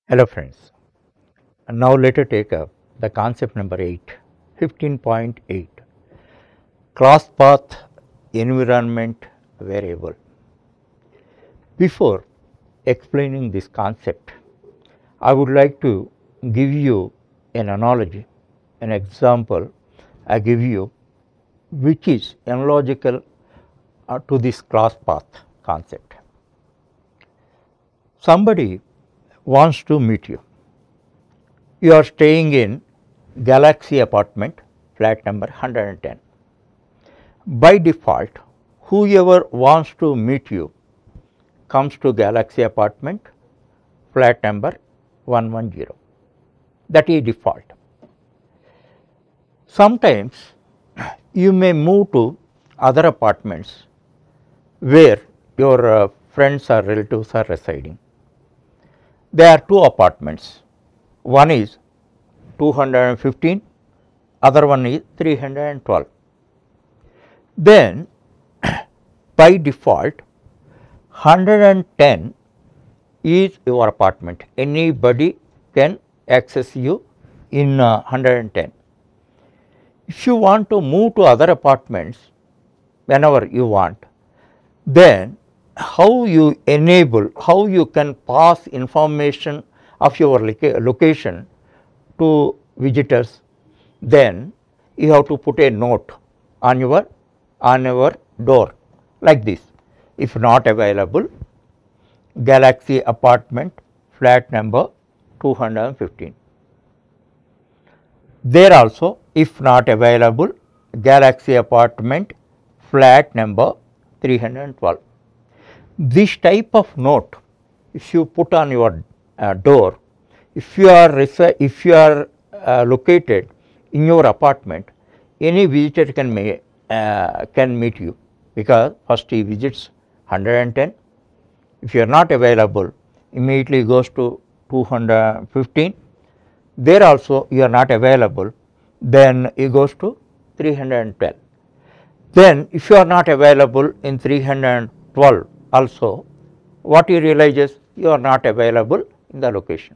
Hello friends, and now let us take up the concept number 8, 15.8, cross path environment variable. Before explaining this concept, I would like to give you an analogy, an example I give you which is analogical to this cross path concept. Somebody wants to meet you. You are staying in Galaxy apartment, flat number 110. By default, whoever wants to meet you comes to Galaxy apartment, flat number 110. That is default. Sometimes you may move to other apartments where your friends or relatives are residing. There are two apartments. One is 215, other one is 312. Then by default 110 is your apartment. Anybody can access you in 110. If you want to move to other apartments whenever you want, then how you enable, how you can pass information of your location to visitors, then you have to put a note on your door like this. If not available, Galaxy apartment, flat number 215. There also, if not available, Galaxy apartment, flat number 312. This type of note, if you put on your door, if you are located in your apartment, any visitor can meet you, because first he visits 110. If you are not available, immediately goes to 215. There also you are not available, then he goes to 312. Then if you are not available in 312 also, what he realizes, you are not available in the location,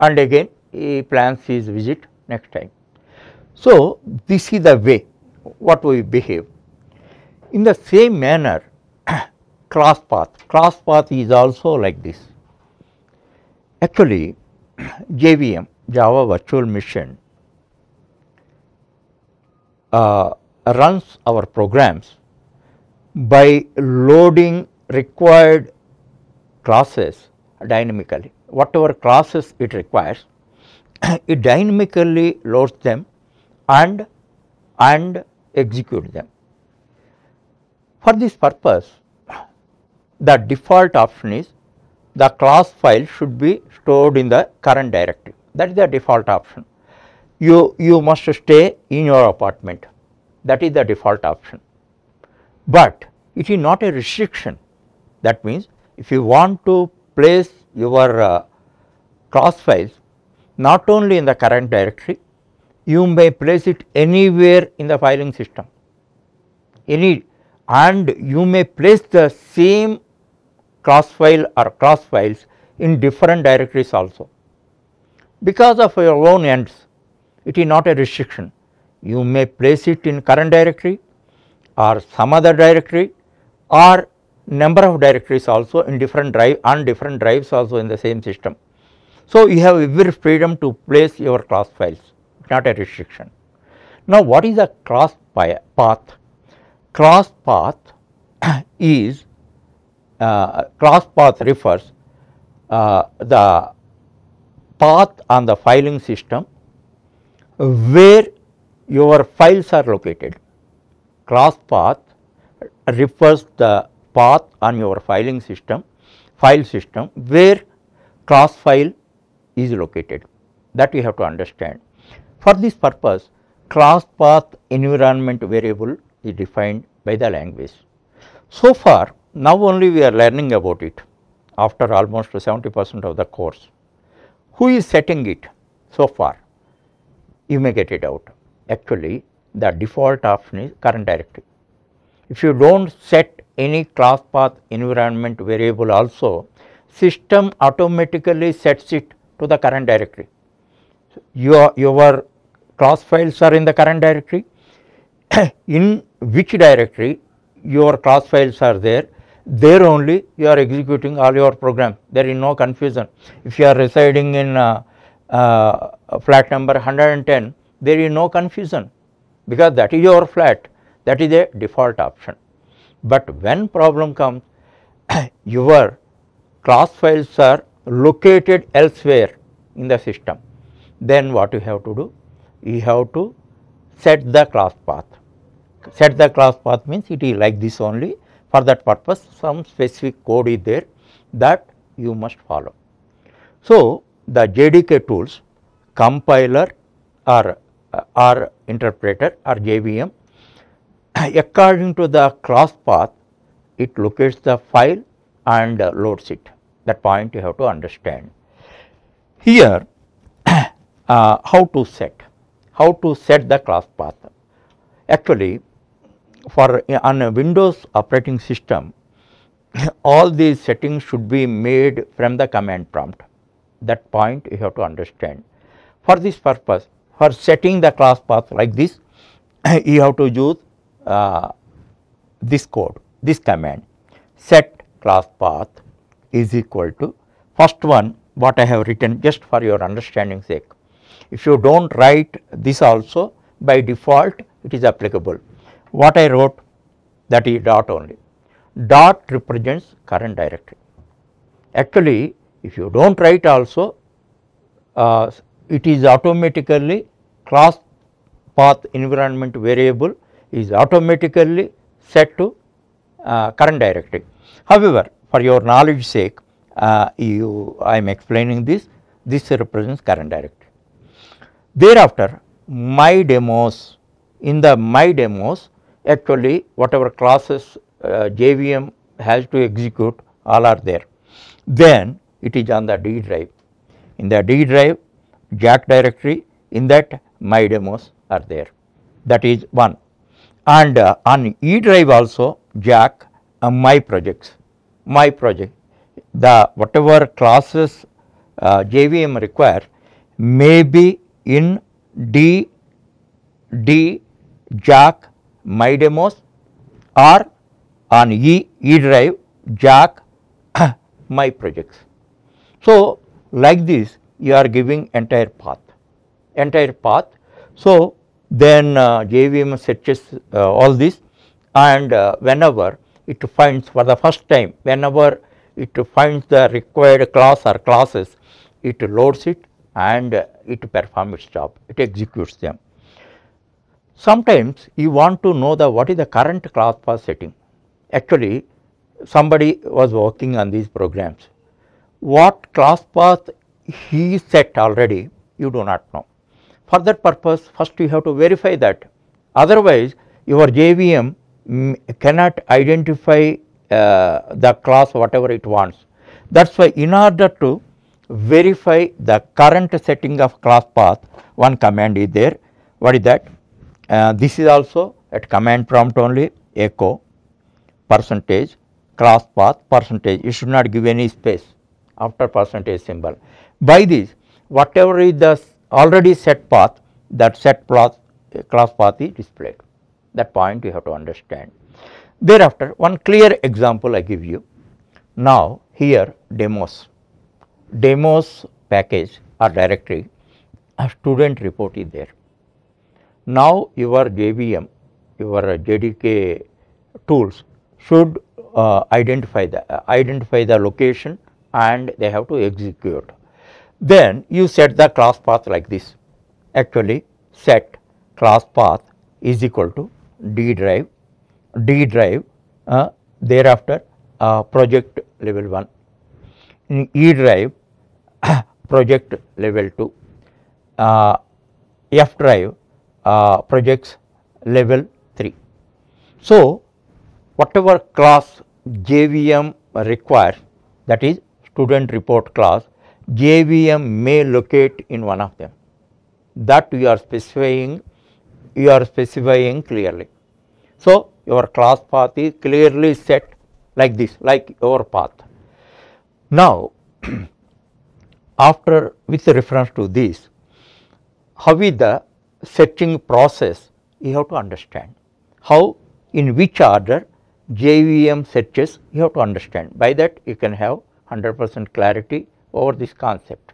and again he plans his visit next time. So this is the way what we behave. In the same manner, cross path is also like this. Actually, JVM, Java Virtual Machine, runs our programs by loading required classes dynamically. Whatever classes it requires, it dynamically loads them and execute them. For this purpose, the default option is the class file should be stored in the current directory. That is the default option. You must stay in your apartment. That is the default option. But it is not a restriction. That means if you want to place your class files not only in the current directory, you may place it anywhere in the filing system. And you may place the same class file or class files in different directories also. Because of your own ends, it is not a restriction. You may place it in current directory or some other directory, or number of directories also in different drive, on different drives also in the same system. So you have every freedom to place your class files, not a restriction. Now what is a cross path? Cross path is cross path refers the path on the filing system where your files are located. Cross path refers the path on your file system where cross file is located. That you have to understand. For this purpose, cross path environment variable is defined by the language. So far, now only we are learning about it after almost 70% of the course. Who is setting it so far? You may get it out. Actually, the default option is current directory. If you do not set any class path environment variable also, system automatically sets it to the current directory. Your class files are in the current directory. In which directory your class files are there, there only you are executing all your program. There is no confusion. If you are residing in flat number 110, there is no confusion, because that is your flat, that is a default option. But when problem comes, your class files are located elsewhere in the system, then what you have to do? You have to set the class path. Set the class path means it is like this only. For that purpose, some specific code is there that you must follow. So, the JDK tools, compiler or interpreter or JVM, according to the class path, it locates the file and loads it. That point you have to understand. Here, how to set the class path. Actually, for on a Windows operating system, all these settings should be made from the command prompt. That point you have to understand. For this purpose, for setting the class path like this, you have to use this code, this command, set class path is equal to, first one what I have written just for your understanding sake. If you do not write this also, by default it is applicable. What I wrote, that is dot only. Dot represents current directory. Actually, if you do not write also, it is automatically class path environment variable is automatically set to current directory. However, for your knowledge sake, I am explaining this represents current directory. Thereafter, my demos, in the my demos, actually whatever classes JVM has to execute, all are there. Then it is on the D drive. In the D drive, Jack directory, in that my demos are there. That is one. And on E drive also, Jack, my projects, my project, the whatever classes JVM require may be in D, Jack, my demos, or on E drive, Jack, my projects. So, like this you are giving entire path. So, then JVM searches all this, and whenever it finds for the first time, whenever it finds the required class or classes, it loads it and it performs its job, it executes them. Sometimes you want to know the what is the current class path setting. Actually, somebody was working on these programs. What class path he set already, you do not know. For that purpose, first you have to verify that. Otherwise, your JVM cannot identify the class whatever it wants. That is why, in order to verify the current setting of class path, one command is there. What is that? This is also at command prompt only, echo percentage class path percentage. You should not give any space after percentage symbol. By this, whatever is the already set path, that set class path is displayed. That point you have to understand. Thereafter, one clear example I give you. Now, here demos package or directory, a student report is there. Now, your JVM, your JDK tools should identify the location and they have to execute. Then you set the class path like this. Actually, set class path is equal to D drive, thereafter project level 1, in E drive project level 2, F drive projects level 3. So, whatever class JVM requires, that is student report class, JVM may locate in one of them. That you are specifying clearly. So, your class path is clearly set like this, like your path. Now, after with reference to this, how is the searching process you have to understand, how in which order JVM searches you have to understand. By that you can have 100% clarity over this concept.